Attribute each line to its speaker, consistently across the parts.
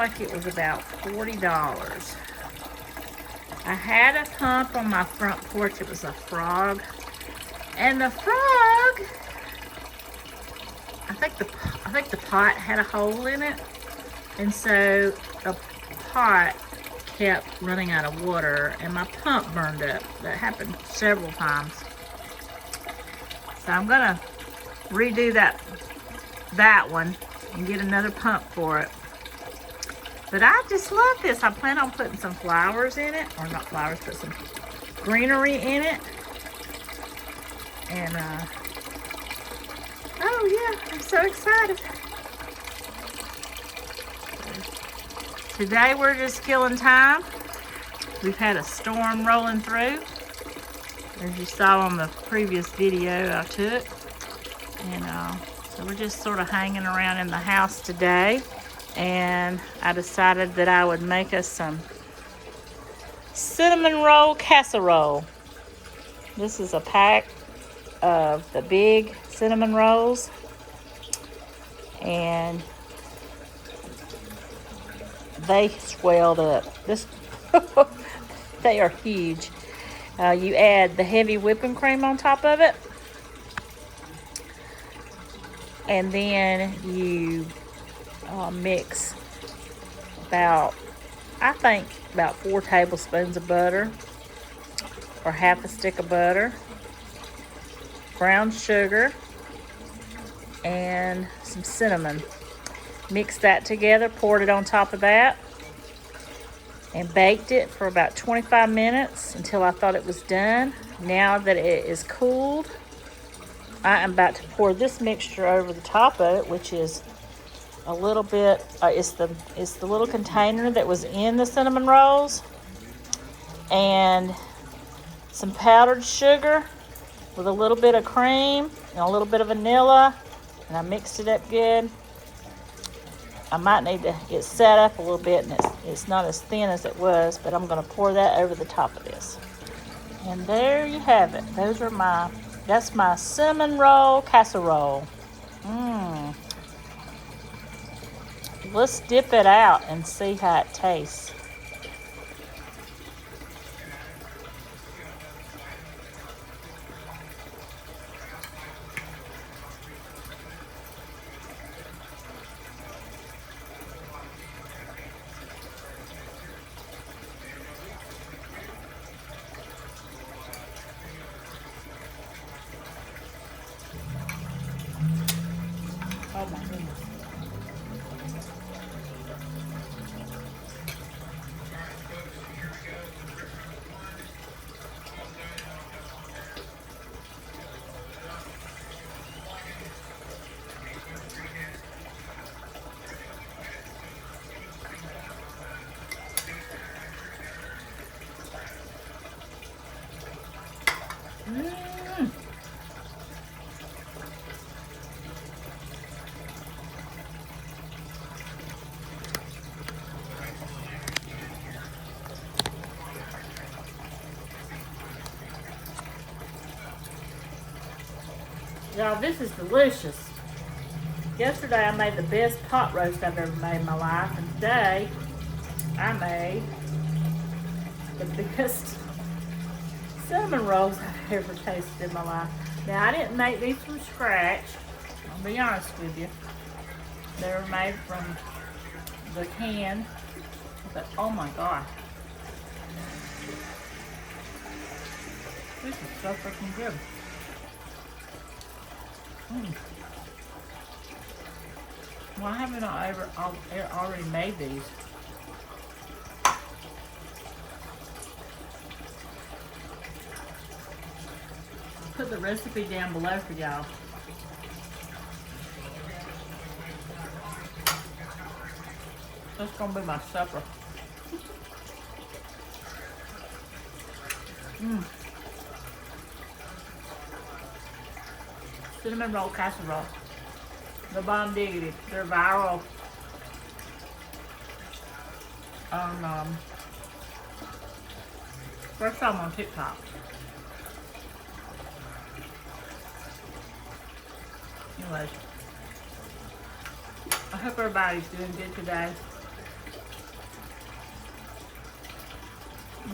Speaker 1: like it was about $40. I had a pump on my front porch. It was a frog. And the frog, I think the pot had a hole in it. And so the pot kept running out of water and my pump burned up. That happened several times. So I'm gonna redo that one and get another pump for it. But I just love this. I plan on putting some flowers in it, or not flowers, but some greenery in it. And oh yeah, I'm so excited. Today we're just killing time. We've had a storm rolling through, as you saw on the previous video I took. And so we're just sort of hanging around in the house today. And I decided that I would make us some cinnamon roll casserole. This is a pack of the big cinnamon rolls. And they swelled up. They are huge. You add the heavy whipping cream on top of it. And then you mix about 4 tablespoons of butter, or half a stick of butter, brown sugar, and some cinnamon. Mix that together, poured it on top of that, and baked it for about 25 minutes until I thought it was done. Now that it is cooled, I am about to pour this mixture over the top of it, which is a little bit, it's the little container that was in the cinnamon rolls, and some powdered sugar with a little bit of cream and a little bit of vanilla, and I mixed it up good. I might need to get set up a little bit, and it's not as thin as it was, but I'm going to pour that over the top of this. And there you have it. That's my cinnamon roll casserole. Let's dip it out and see how it tastes. Oh my goodness. Y'all, this is delicious. Yesterday I made the best pot roast I've ever made in my life, and today I made the biggest cinnamon rolls I've ever tasted in my life. Now, I didn't make these from scratch. I'll be honest with you. They were made from the can, but oh my God. This is so freaking good. Why haven't I already made these? Put the recipe down below for y'all. That's gonna be my supper. Cinnamon roll casserole. The bomb diggity. They're viral on first time on TikTok. Anyways, I hope everybody's doing good today.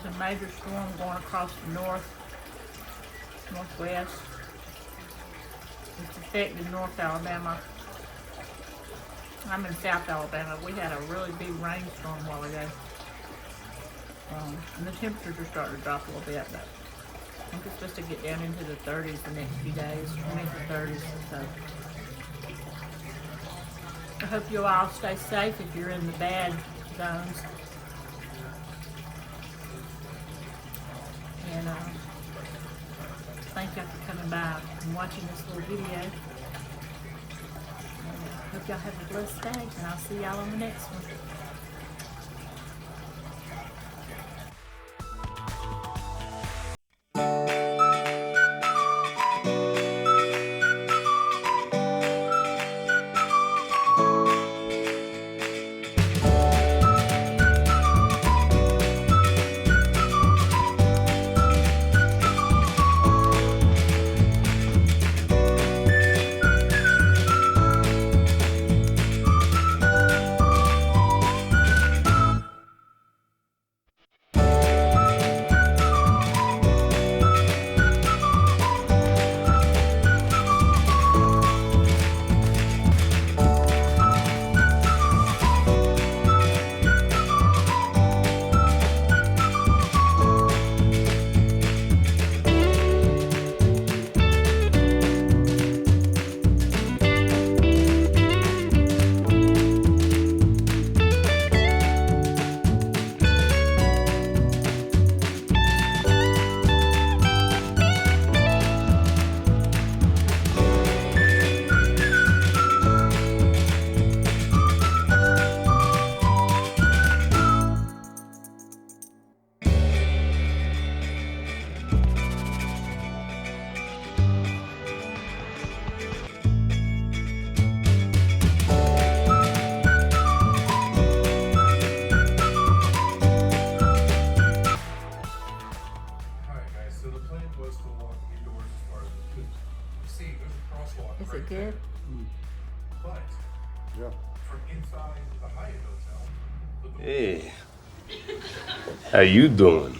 Speaker 1: There's a major storm going across the northwest. It's affected North Alabama. I'm in South Alabama. We had a really big rainstorm a while ago. And the temperatures are starting to drop a little bit, but I think it's supposed to get down into the 30s the next few days, 20s to 30s. So I hope you all stay safe if you're in the bad zones. And thank y'all for coming by and watching this little video. Hope y'all have a blessed day, and I'll see y'all on the next one. Is it good?
Speaker 2: But yeah, from inside the Hyatt Hotel.
Speaker 3: Hey, how you doing?